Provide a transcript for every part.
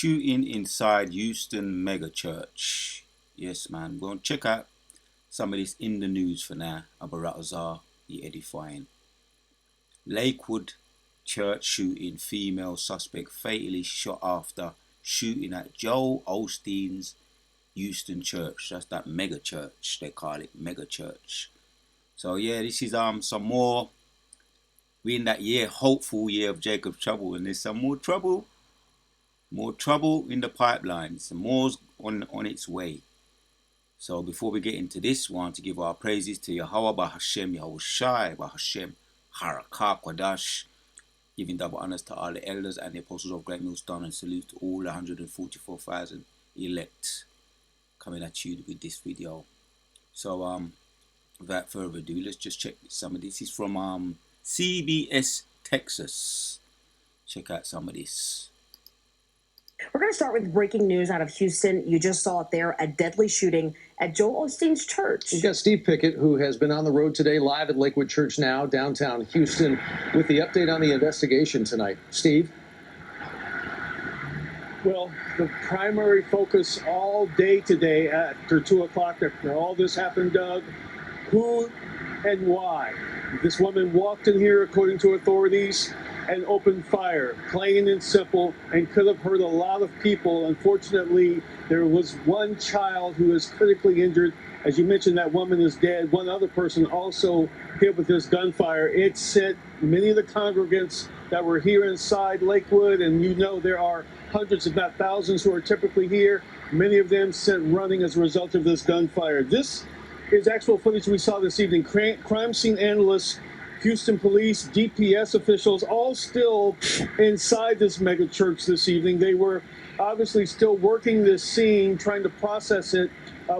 Shooting inside Houston megachurch. Yes, man. We're going to check out some of this in the news for now. Abaratazar, the edifying. Lakewood church shooting. Female suspect fatally shot after shooting at Joel Osteen's Houston church. That's that mega church. They call it mega church. So yeah, this is some more. We're in that year, hopeful year of Jacob's trouble, and there's some more trouble. More trouble in the pipeline. Some more's on its way. So before we get into this, we want to give our praises to Yahweh Bahashem, Yahushai Bahashem, Harakah Kwadash, giving double honors to all the elders and the apostles of Great Millstone, and salute to all the 144,000 elect coming at you with this video. So without further ado, let's just check some of this. This is from CBS Texas. Check out some of this. We're going to start with breaking news out of Houston. You just saw it there, a deadly shooting at Joel Osteen's church. We've got Steve Pickett, who has been on the road today, live at Lakewood Church now, downtown Houston, with the update on the investigation tonight. Steve? Well, the primary focus all day today after 2 o'clock, after all this happened, Doug, who and why. This woman walked in here, according to authorities, and opened fire, plain and simple, and could have hurt a lot of people. Unfortunately, there was one child who is critically injured. As you mentioned, that woman is dead. One other person also hit with this gunfire. It sent many of the congregants that were here inside Lakewood, and you know there are hundreds, if not thousands, who are typically here. Many of them sent running as a result of this gunfire. This is actual footage we saw this evening. Crime scene analysts, Houston police, DPS officials, all still inside this mega church this evening. They were obviously still working this scene, trying to process it,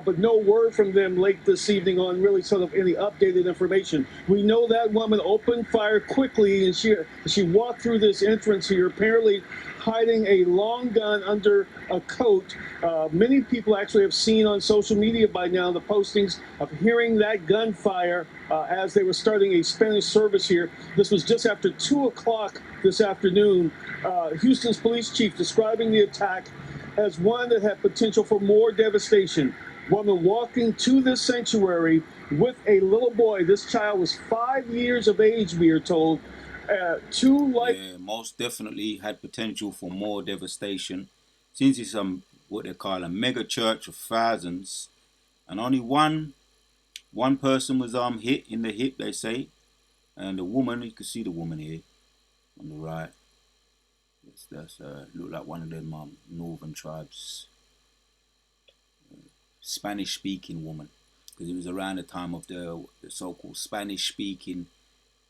but no word from them late this evening on really sort of any updated information. We know that woman opened fire quickly, and she walked through this entrance here, apparently hiding a long gun under a coat. Many people actually have seen on social media by now the postings of hearing that gunfire as they were starting a Spanish service here. This was just after 2 o'clock this afternoon. Houston's police chief describing the attack as one that had potential for more devastation. Woman walking to this sanctuary with a little boy. This child was 5 years of age, we are told. Yeah, most definitely had potential for more devastation, since it's what they call a mega church of thousands, and only one person was hit in the hip, they say, and the woman, you can see the woman here on the right. That's look like one of them northern tribes, Spanish-speaking woman, because it was around the time of the so-called Spanish-speaking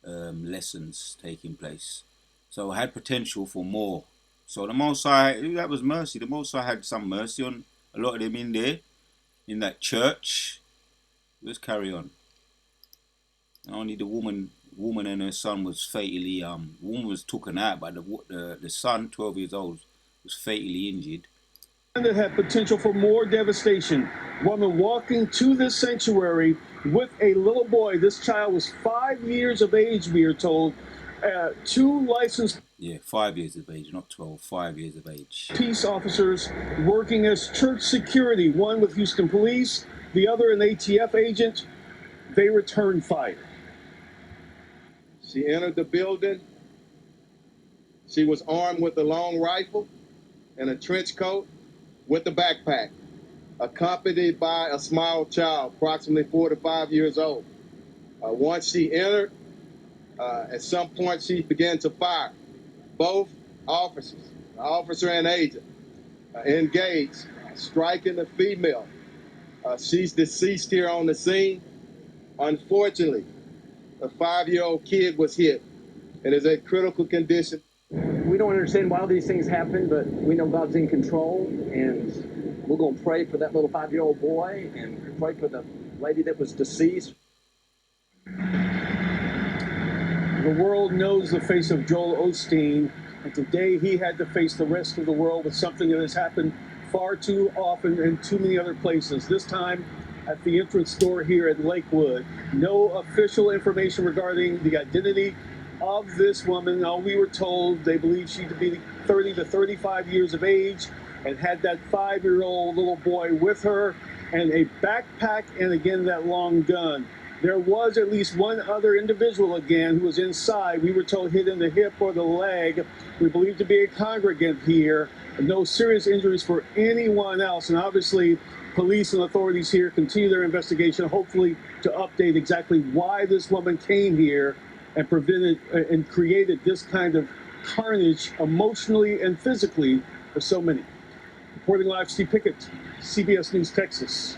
lessons taking place. So it had potential for more. So the Most High, that was mercy. The Most High had some mercy on a lot of them in there, in that church. Let's carry on. And only the woman and her son was fatally, woman was taken out, but the son, 12 years old, was fatally injured. And it had potential for more devastation. Woman walking to this sanctuary with a little boy. This child was 5 years of age, we are told. Two licensed... Yeah, 5 years of age, not 12, 5 years of age. Peace officers working as church security, one with Houston police, the other an ATF agent. They returned fire. She entered the building. She was armed with a long rifle and a trench coat with a backpack, accompanied by a small child, approximately 4 to 5 years old. Once she entered, at some point she began to fire. Both officers, officer and agent, engaged, striking the female. She's deceased here on the scene. Unfortunately, a 5-year-old kid was hit and is in critical condition. We don't understand why these things happen, but we know God's in control, and we're going to pray for that little 5-year-old boy and pray for the lady that was deceased. The world knows the face of Joel Osteen, and today he had to face the rest of the world with something that has happened far too often in too many other places. This time at the entrance door here at Lakewood. No official information regarding the identity of this woman. Now, we were told they believe she to be 30 to 35 years of age and had that 5-year-old little boy with her and a backpack and, again, that long gun. There was at least one other individual, again, who was inside. We were told hit in the hip or the leg. We believe to be a congregant here. No serious injuries for anyone else. And obviously, police and authorities here continue their investigation, hopefully to update exactly why this woman came here and prevented and created this kind of carnage emotionally and physically for so many. Reporting live, Steve Pickett, CBS News, Texas.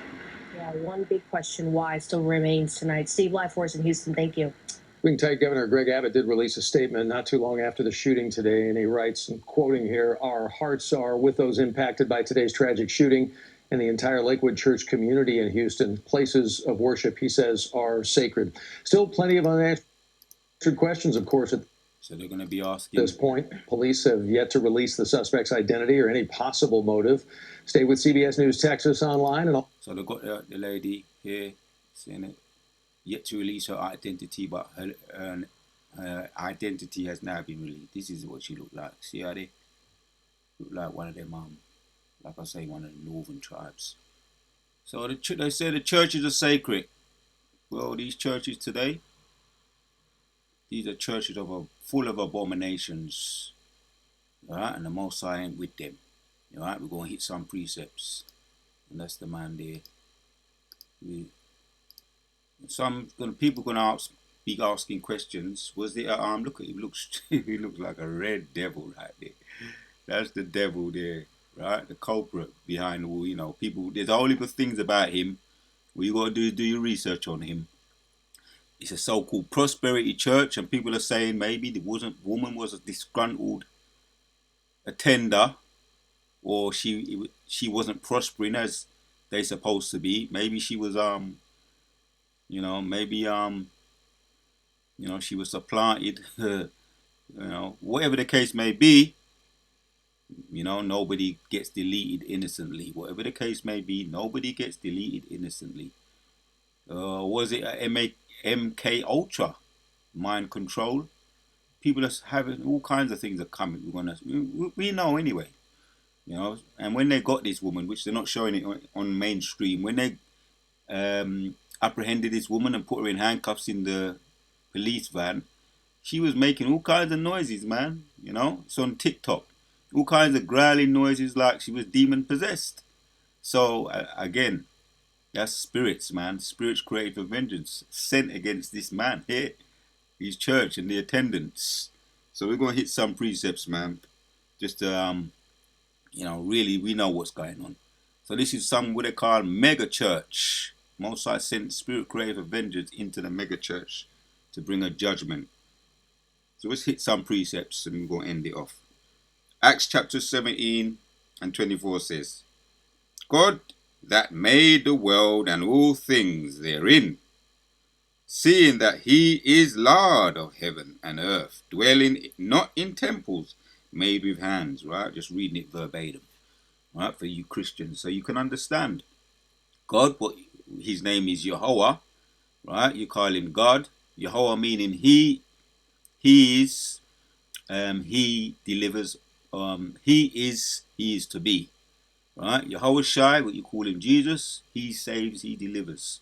Yeah, one big question why still remains tonight. Steve, live for us in Houston. Thank you. Wing Tight Governor Greg Abbott did release a statement not too long after the shooting today, and he writes, and quoting here, "Our hearts are with those impacted by today's tragic shooting and the entire Lakewood Church community in Houston. Places of worship," he says, "are sacred." Still plenty of unanswered questions, of course, at So they're going to be asking. this point. Police have yet to release the suspect's identity or any possible motive. Stay with CBS News Texas online. So they've got the lady here saying it, yet to release her identity, but her identity has now been released. This is what she looked like. See how they look like one of them, like I say, one of the northern tribes. So they say the churches are sacred. Well, these churches today, these are churches full of abominations. All right, and the Most High ain't with them. All right, we're going to hit some precepts. And that's the man there. People going to be asking questions. Was there look at him, he looks like a red devil right there. That's the devil there, right? The culprit behind all, people. There's a whole heap of things about him. What you got to do your research on him. It's a so-called prosperity church, and people are saying maybe the woman was a disgruntled attender, or she wasn't prospering as they supposed to be. Maybe she was she was supplanted. Whatever the case may be, nobody gets deleted innocently. Whatever the case may be, nobody gets deleted innocently. Was it a MK Ultra mind control? People are having all kinds of things are coming. We know anyway, And when they got this woman, which they're not showing it on mainstream, when they apprehended this woman and put her in handcuffs in the police van, she was making all kinds of noises, man. It's on TikTok. All kinds of growling noises like she was demon possessed. So, again, that's spirits, man. Spirits created for vengeance sent against this man here, his church and the attendants. So we're going to hit some precepts, man. Just to, really we know what's going on. So this is what they call mega church. Most High sent spirit created for vengeance into the mega church to bring a judgment. So let's hit some precepts and we're going to end it off. Acts chapter 17 and 24 says, "God that made the world and all things therein, seeing that he is Lord of heaven and earth, dwelling not in temples made with hands," right? Just reading it verbatim, right, for you Christians, so you can understand. God, his name is Jehovah, right? You call him God. Jehovah meaning he is, he delivers, he is to be, right? Jehovah Shai, what you call him Jesus, he saves, he delivers.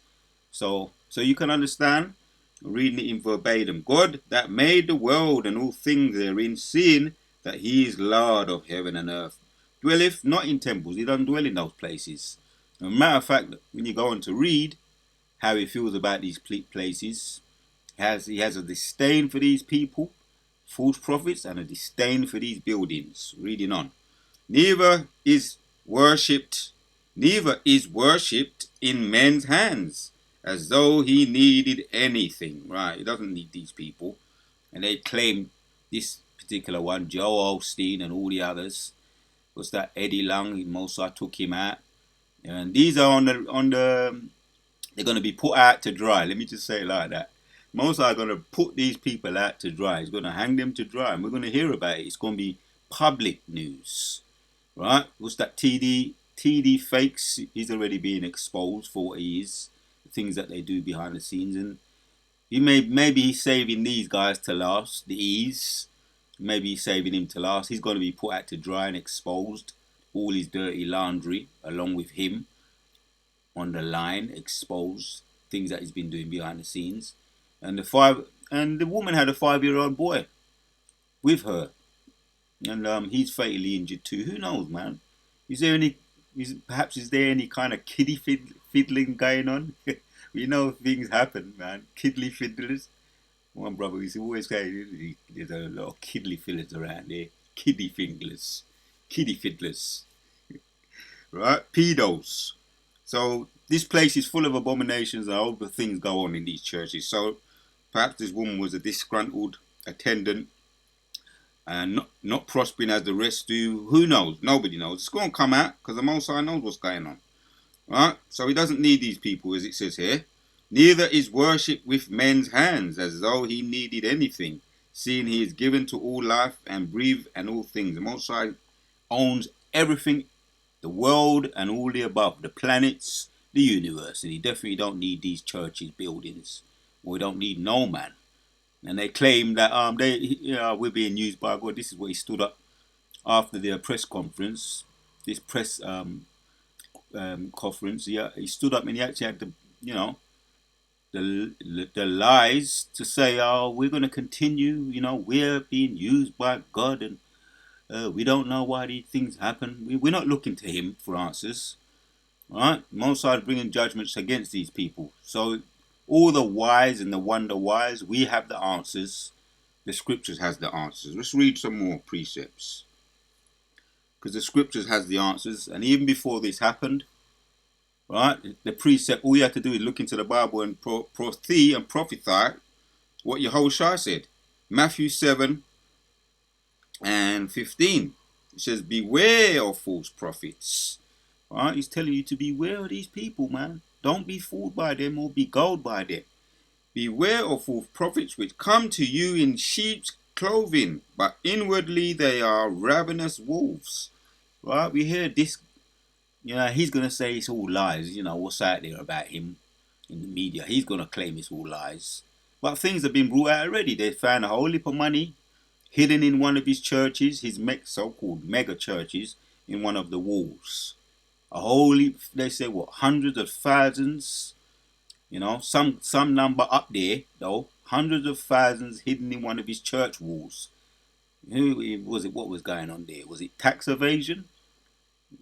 So you can understand, reading it in verbatim. God that made the world and all things therein, seeing that he is Lord of heaven and earth, dwelleth not in temples. He doesn't dwell in those places. As a matter of fact, when you go on to read how he feels about these places, he has a disdain for these people, false prophets, and a disdain for these buildings. Reading on. Neither is worshipped in men's hands, as though he needed anything. Right, he doesn't need these people. And they claim this particular one, Joe Osteen and all the others, was that Eddie Lang, Mozart took him out. And these are they're going to be put out to dry. Let me just say it like that. Mozart are going to put these people out to dry. He's going to hang them to dry. And we're going to hear about it. It's going to be public news. Right? What's that TD fakes? He's already being exposed for what he is. The things that they do behind the scenes. And Maybe he's saving these guys to last. The E's. Maybe he's saving him to last. He's going to be put out to dry and exposed. All his dirty laundry, along with him, on the line, exposed things that he's been doing behind the scenes. And the woman had a 5-year-old boy with her, and he's fatally injured too. Who knows, man? Is there any kind of kiddie fiddling going on? We know things happen, man. Kiddly fiddlers. One brother used to always say there's a lot of kiddly fiddlers around there. Kiddie fiddlers. Kiddie fiddlers. Right? Pedos. So this place is full of abominations and all the things go on in these churches. So perhaps this woman was a disgruntled attendant and not prospering as the rest do. Who knows? Nobody knows. It's going to come out because the Most High knows what's going on. Right? So he doesn't need these people, as it says here. Neither is worship with men's hands, as though he needed anything, seeing he is given to all life and breathe and all things. The Most High owns everything, the world and all the above, the planets, the universe, and he definitely don't need these churches, buildings. We don't need no man. And they claim that we're being used by God. This is what he stood up after their press conference. This press conference, he stood up and he actually had the lies to say, oh, we're going to continue, we're being used by God, and we don't know why these things happen. We're not looking to him for answers. Right? Most are bringing judgments against these people. So all the whys and the wonder whys, we have the answers. The scriptures has the answers. Let's read some more precepts. Because the scriptures has the answers. And even before this happened, right, the precept, all you have to do is look into the Bible and prophesy and prophesy what Yahushua said. Matthew 7 and 15. It says, beware of false prophets. Right? He's telling you to beware of these people, man. Don't be fooled by them or be gulled by them. Beware of false prophets which come to you in sheep's clothing, but inwardly they are ravenous wolves. Right? We hear this, he's going to say it's all lies. What's out there about him in the media. He's going to claim it's all lies. But things have been brought out already. They found a whole heap of money hidden in one of his churches, his so-called mega churches, in one of the walls. A whole heap, they say, hundreds of thousands, some number up there, though, hundreds of thousands hidden in one of his church walls. Who was it? What was going on there? Was it tax evasion?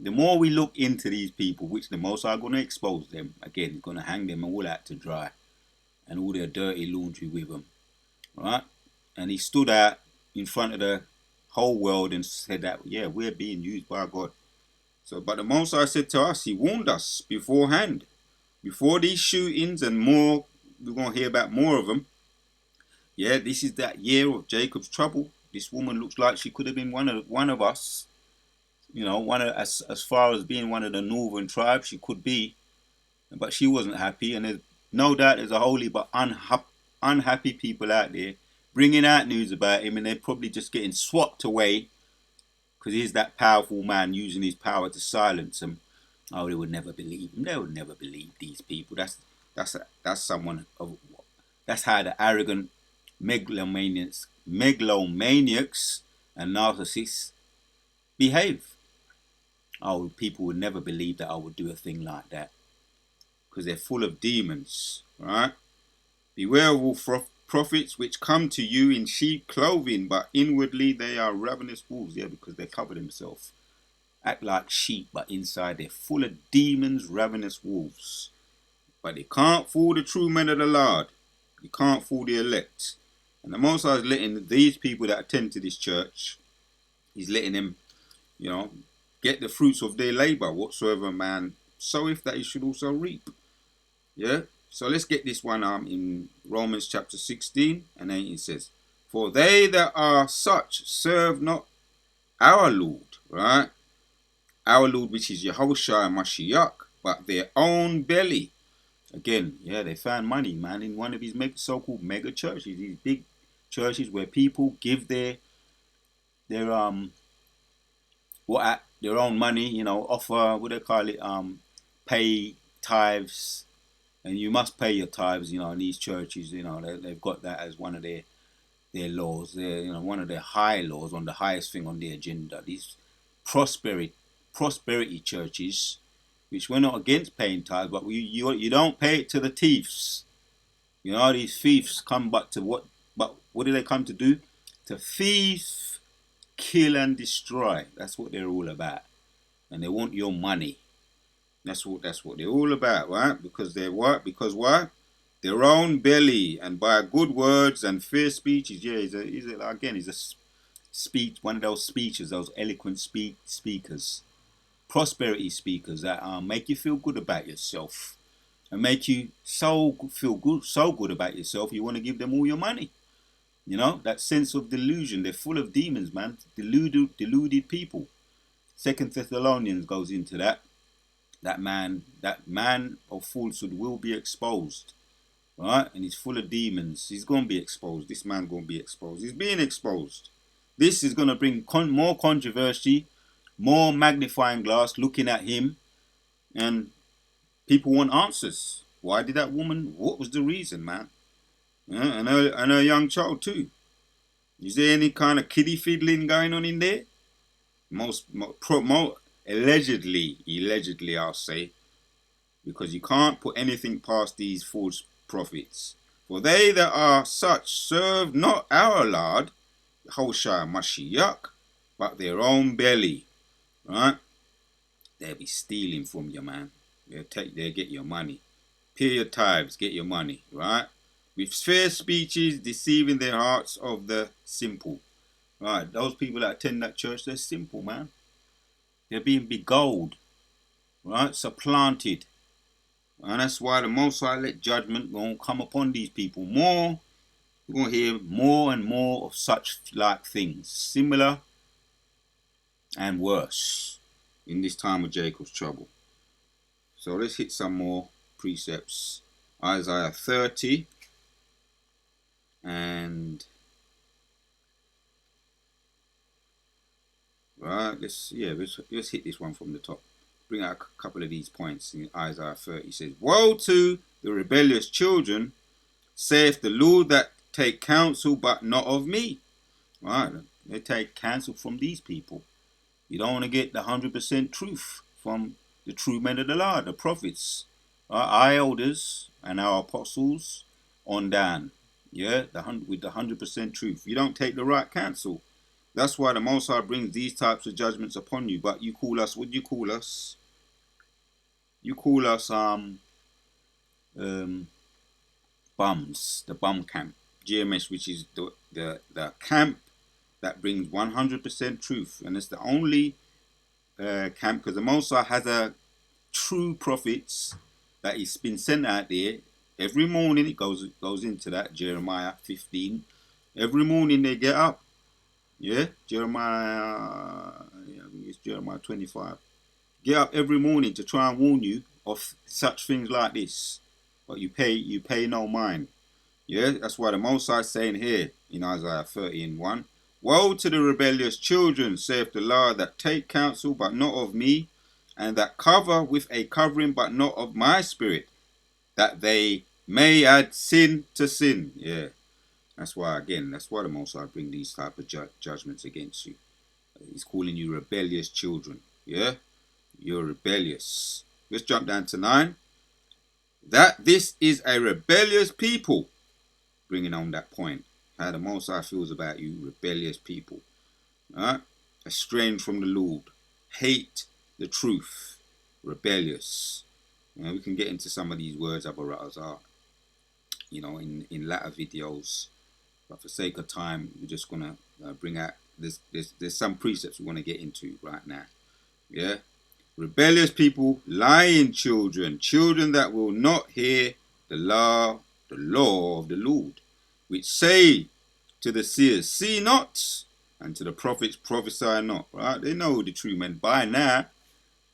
The more we look into these people, which the Most are going to expose them, again, he's going to hang them all out to dry, and all their dirty laundry with them, right? And he stood out in front of the whole world and said that, yeah, we're being used by God. So, but the Most High said to us, he warned us beforehand, before these shootings and more, we're going to hear about more of them. Yeah, this is that year of Jacob's trouble. This woman looks like she could have been one of us. As far as being one of the northern tribes, she could be. But she wasn't happy. And there's no doubt there's a whole heap of unhappy people out there bringing out news about him. And they're probably just getting swapped away because he's that powerful man using his power to silence them. Oh, they would never believe him. They would never believe these people. That's how the arrogant megalomaniacs and narcissists behave. Oh, people would never believe that I would do a thing like that because they're full of demons, right? Beware of all prophets which come to you in sheep clothing, but inwardly they are ravenous wolves. Yeah, because they cover themselves. Act like sheep, but inside they're full of demons, ravenous wolves. But they can't fool the true men of the Lord. You can't fool the elect. And the Most High is letting these people that attend to this church, he's letting them, get the fruits of their labor. Whatsoever man soweth, that he should also reap. Yeah? So let's get this one in Romans chapter 16 and 18 says, for they that are such serve not our Lord, right? Our Lord, which is Yahushua Mashiach, but their own belly. Again, yeah, they found money, man, in one of these so-called mega churches, these big churches where people give their own money, offer, what do they call it, pay tithes and you must pay your tithes. In these churches, they've got that as one of their laws. They're one of their high laws, on the highest thing on the agenda. These prosperity churches, which we're not against paying tithes, but you don't pay it to the thieves. These thieves come but what do they come to do? To thief, kill and destroy. That's what they're all about. And they want your money. That's what they're all about, right? Because they're what? Because why? Their own belly, and by good words and fair speeches. Yeah, he's a speech, one of those speeches, those eloquent speakers, prosperity speakers that make you feel good about yourself, and make you so good about yourself. You want to give them all your money. That sense of delusion. They're full of demons, man. Deluded people. 2 Thessalonians goes into that. That man of falsehood will be exposed. Right? And he's full of demons. He's going to be exposed. This man's going to be exposed. He's being exposed. This is going to bring more controversy, more magnifying glass looking at him. And people want answers. Why did that woman? What was the reason, man? And her young child too. Is there any kind of kiddie fiddling going on in there? Allegedly, I'll say, because you can't put anything past these false prophets. For they that are such serve not our Lord, Hoshai Mashiach, but their own belly. Right? They'll be stealing from you, man. They'll get your money. Pay your tithes, get your money, right? With fair speeches, deceiving their hearts of the simple. Right, those people that attend that church, they're simple, man. They're being beguiled, right? Supplanted. And that's why the Most High let judgment going to come upon these people. We're going to hear more and more of such like things, similar and worse, in this time of Jacob's trouble. So let's hit some more precepts. Isaiah 30 and right, let's hit this one from the top. Bring out a couple of these points. In Isaiah 30 it says, woe to the rebellious children, saith the Lord, that take counsel but not of me. Right, they take counsel from these people. You don't want to get the 100% truth from the true men of the Lord, the prophets, our elders and our apostles on down. Yeah, with the 100% truth. You don't take the right counsel. That's why the Most High brings these types of judgments upon you. But you call us, what do you call us? You call us bums, the bum camp. GMS, which is the camp that brings 100% truth. And it's the only camp, because the Most High has a true prophets that he's been sent out there. Every morning it goes into that, Jeremiah 15. Every morning they get up. Yeah, Jeremiah 25. Get up every morning to try and warn you of such things like this. But you pay no mind. Yeah, that's why the Most High is saying here in Isaiah 30:1. Woe to the rebellious children, saith the Lord, that take counsel but not of me, and that cover with a covering but not of my spirit, that they may add sin to sin. Yeah, that's why the Most High bring these type of judgments against you. He's calling you rebellious children. Yeah, you're rebellious. Let's jump down to 9. That this is a rebellious people. Bringing on that point. How the Most High feels about you, rebellious people. Right? Estranged from the Lord. Hate the truth. Rebellious. We can get into some of these words, in latter videos. But for sake of time, we're just going to bring out, there's some precepts we want to get into right now. Yeah? Rebellious people, lying children, children that will not hear the law of the Lord, which say to the seers, see not, and to the prophets, prophesy not. Right? They know the true men. By now,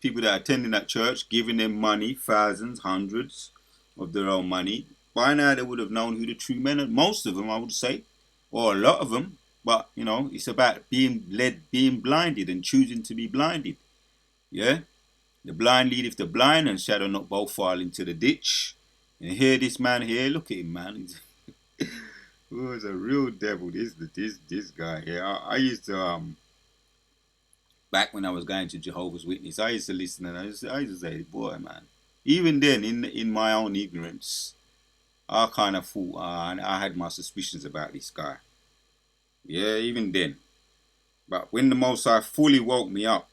people that are attending that church, giving them money, thousands, hundreds of their own money, by now they would have known who the true men are. Most of them, I would say, or a lot of them. But, it's about being blinded and choosing to be blinded. Yeah? The blind leadeth the blind, and shall not both fall into the ditch. And here this man here, look at him, man. He's oh, a real devil. This guy here. I used to back when I was going to Jehovah's Witness, I used to listen and I used to say, boy, man. Even then, in my own ignorance, I kind of thought I had my suspicions about this guy. Yeah, even then. But when the Most High fully woke me up,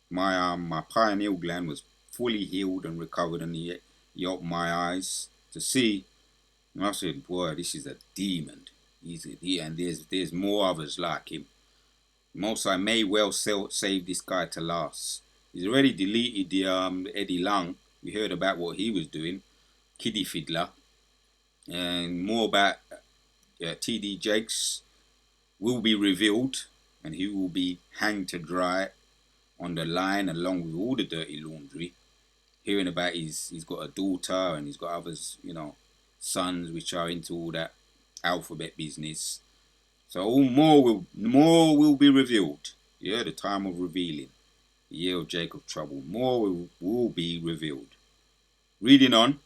my pineal gland was fully healed and recovered, and he opened my eyes to see. And I said, boy, this is a demon. And there's more others like him. Most High may well save this guy to last. He's already deleted the Eddie Lang. We heard about what he was doing, Kiddie Fiddler, and more about T.D. Jakes will be revealed, and he will be hanged to dry on the line along with all the dirty laundry. Hearing about he's got a daughter and he's got others, sons which are into all that alphabet business. So more will be revealed. Yeah, the time of revealing. The year of Jacob trouble. More will be revealed. Reading on.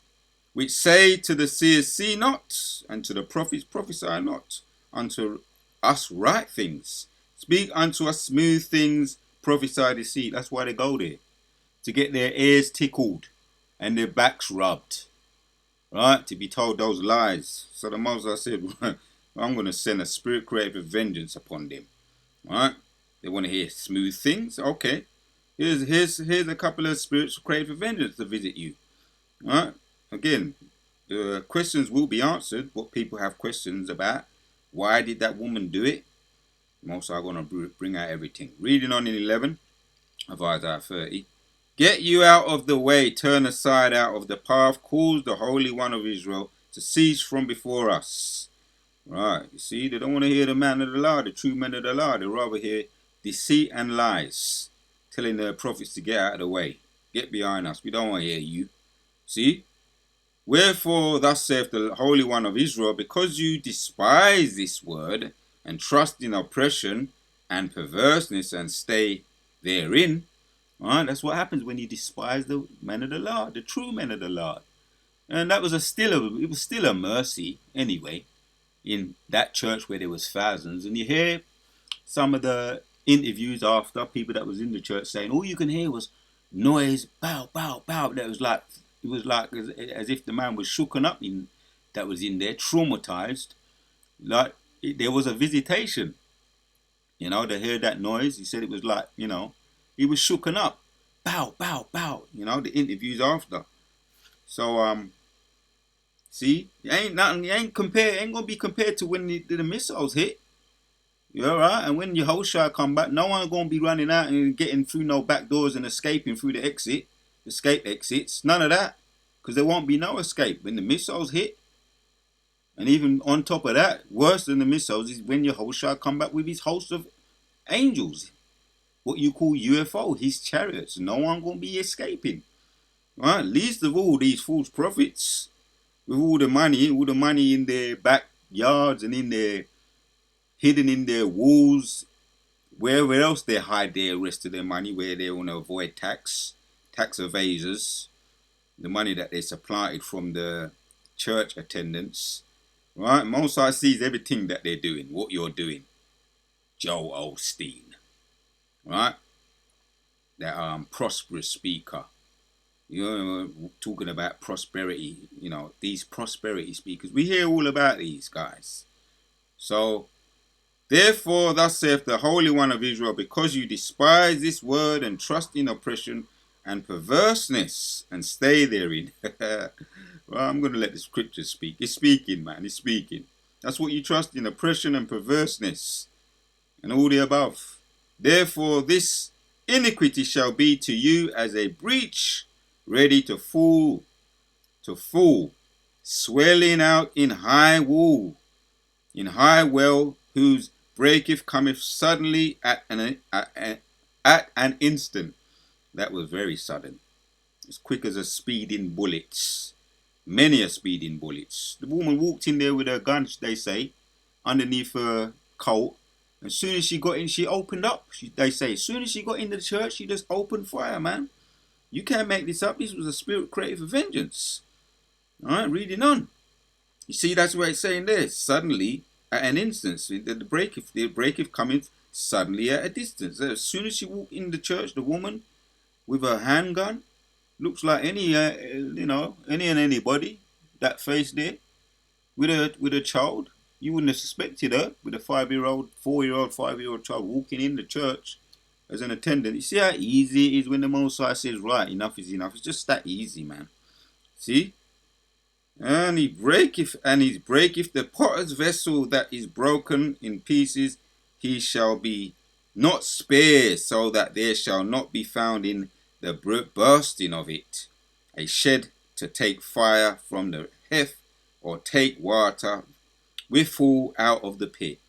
Which say to the seers, see not, and to the prophets, prophesy not, unto us right things. Speak unto us smooth things, prophesy deceit. That's why they go there. To get their ears tickled and their backs rubbed. Right? To be told those lies. So the Moses said, I'm going to send a spirit creative vengeance upon them. Right? They want to hear smooth things. Okay. Here's a couple of spirits creative vengeance to visit you. Right? Again, the questions will be answered. What people have questions about. Why did that woman do it? Most are going to bring out everything. Reading on in 11 of Isaiah 30. Get you out of the way, turn aside out of the path, cause the Holy One of Israel to cease from before us. Right, you see, they don't want to hear the man of the law, the true men of the law. They rather hear deceit and lies, telling their prophets to get out of the way. Get behind us, we don't want to hear you. See? Wherefore, thus saith the Holy One of Israel, because you despise this word, and trust in oppression and perverseness, and stay therein. Right, that's what happens when you despise the men of the Lord, the true men of the Lord. And that was it was still a mercy anyway, in that church where there was thousands. And you hear some of the interviews after, people that was in the church saying, all you can hear was noise, bow, bow, bow. It was like as if the man was shooken up that was in there, traumatized. Like there was a visitation. They heard that noise. He said it was like, he was shooken up. Bow, bow, bow. The interviews after. So, see, it ain't gonna be compared to when the missiles hit. You alright? And when your Yehoshua come back, no one gonna be running out and getting through no back doors and escaping through the escape exits. None of that. Because there won't be no escape when the missiles hit. And even on top of that, worse than the missiles is when Yehoshua come back with his host of angels. What you call UFO, his chariots. No one gonna be escaping. Right? Least of all these false prophets with all the money in their backyards and hidden in their walls, wherever else they hide the rest of their money, where they want to avoid tax evaders, the money that they supplanted from the church attendants. Right? Mosai sees everything that they're doing, what you're doing. Joel Osteen. Right? That prosperous speaker. Talking about prosperity, these prosperity speakers. We hear all about these guys. So, therefore, thus saith the Holy One of Israel, because you despise this word and trust in oppression and perverseness and stay therein. Well, I'm going to let the scriptures speak. It's speaking, man. It's speaking. That's what you trust in, oppression and perverseness and all the above. Therefore, this iniquity shall be to you as a breach ready to fall, swelling out in high well, whose breaketh cometh suddenly at an instant. That was very sudden, as quick as a speeding bullets. Many a speeding bullets. The woman walked in there with her gun, they say, underneath her coat. As soon as she got in, she opened up. They say, as soon as she got into the church, she just opened fire, man. You can't make this up. This was a spirit created for vengeance. All right, reading on. You see, that's what it's saying there. Suddenly, at an instance, the breaketh cometh suddenly at a distance. As soon as she walked in the church, the woman with her handgun looks like any, any and anybody. That face there with a child, you wouldn't have suspected her with a 5-year-old, 4-year-old, 5-year-old child walking in the church as an attendant. You see how easy it is when the Most High says, right, enough is enough. It's just that easy, man. See? And he breaketh the potter's vessel that is broken in pieces, he shall be not spared, so that there shall not be found in the bursting of it a shed to take fire from the hearth, or take water withal out of the pit.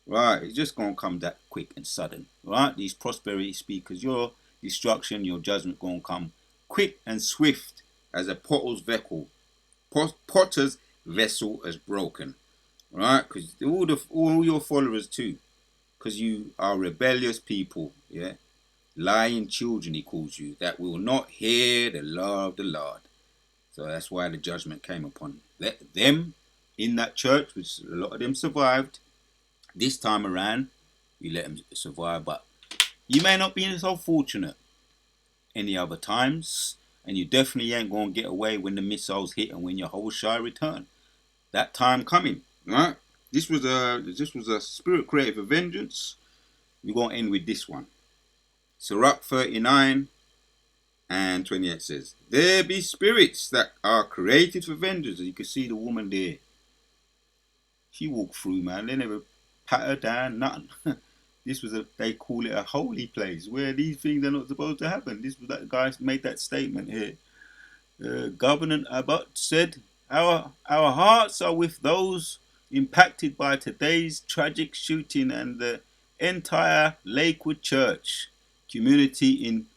Right, it's just gonna come that quick and sudden. Right, these prosperity speakers, your destruction, your judgment gonna come quick and swift as a potter's vessel is broken. Right, because all your followers too, because you are rebellious people, yeah, lying children, he calls you, that will not hear the law of the Lord. So that's why the judgment came upon them in that church, which a lot of them survived. This time around, you let them survive, but you may not be so fortunate any other times, and you definitely ain't going to get away when the missiles hit and when your whole shy return. That time coming, right? This was a spirit created for vengeance. We're going to end with this one. Sirach 39 and 28 says, there be spirits that are created for vengeance. As you can see the woman there. She walked through, man. They never pat her down, nothing. They call it a holy place where these things are not supposed to happen. This was that guy made that statement here. Governor Abbott said, our hearts are with those impacted by today's tragic shooting, and the entire Lakewood Church community in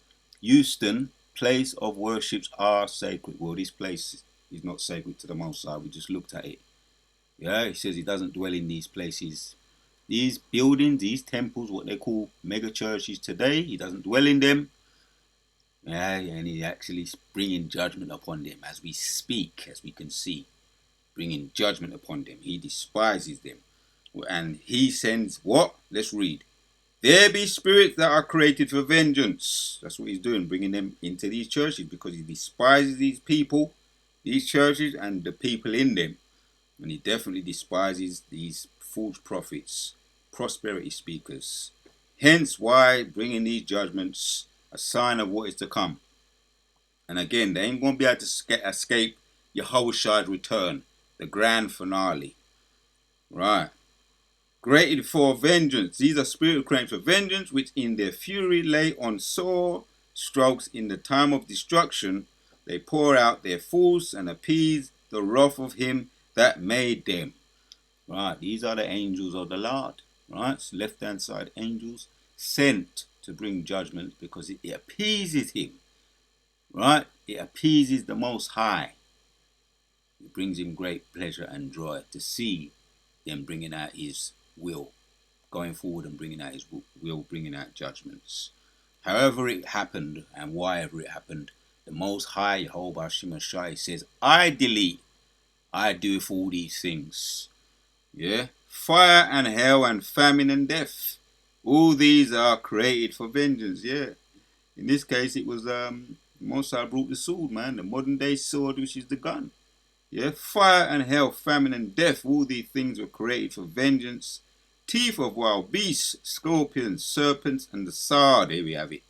Houston place of worships are sacred. Well, this place is not sacred to the Most High. We just looked at it. Yeah, he says he doesn't dwell in these places. These buildings, these temples, what they call mega churches today, he doesn't dwell in them. Yeah, and he's actually bringing judgment upon them as we speak, as we can see. Bringing judgment upon them. He despises them. And he sends what? Let's read. There be spirits that are created for vengeance. That's what he's doing, bringing them into these churches, because he despises these people, these churches, and the people in them. And he definitely despises these false prophets, prosperity speakers. Hence why bringing these judgments, a sign of what is to come. And again, they ain't going to be able to escape Yahushua's return, the grand finale. Right. Created for vengeance. These are spiritual crimes for vengeance, which in their fury lay on sore strokes in the time of destruction. They pour out their force and appease the wrath of him that made them. Right, these are the angels of the Lord. Right, so left hand side angels sent to bring judgment, because it appeases him. Right, it appeases the Most High. It brings him great pleasure and joy to see them bringing out his will, going forward and bringing out his will, bringing out judgments. However it happened and whyever it happened, the Most High, Jehovah Shemashai, says, I do for all these things. Yeah, fire and hell and famine and death, all these are created for vengeance. Yeah, in this case it was Most High brought the sword, man, the modern day sword, which is the gun. Yeah, fire and hell, famine and death, all these things were created for vengeance. Teeth of wild beasts, scorpions, serpents, and the sword. Here we have it.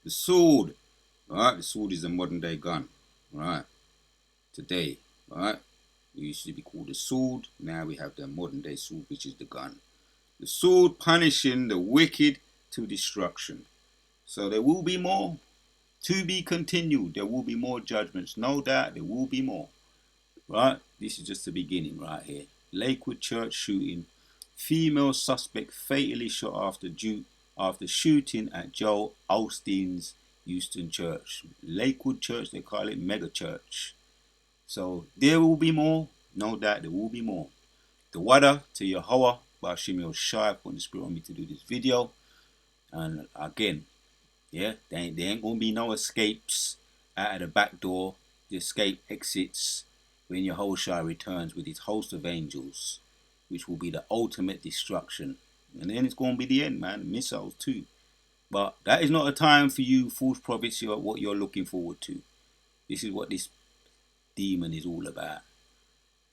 The sword. Alright, the sword is a modern day gun. Alright. Today. Alright. It used to be called the sword. Now we have the modern day sword, which is the gun. The sword punishing the wicked to destruction. So there will be more. To be continued. There will be more judgments. No doubt there will be more. Right, this is just the beginning right here. Lakewood Church shooting. Female suspect fatally shot after shooting at Joel Osteen's Houston Church. Lakewood Church, they call it mega church. So there will be more. No doubt there will be more. The water to Yahweh, Bashim Yoshai, putting the spirit on me to do this video. And again, yeah, there ain't going to be no escapes out of the back door. The escape exits when Yahushua returns with his host of angels, which will be the ultimate destruction. And then it's going to be the end, man. Missiles too. But that is not a time for you false prophets, what you're looking forward to. This is what this demon is all about.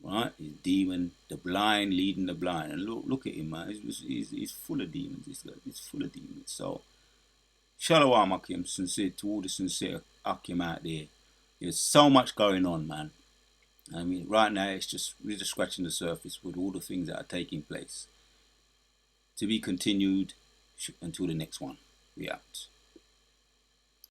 Right? His demon, the blind leading the blind. And look at him, man. He's full of demons. He's full of demons. So, Shalom Akim, sincere to all the sincere Akim out there. There's so much going on, man. I mean, right now we're just scratching the surface with all the things that are taking place. To be continued until the next one. We out.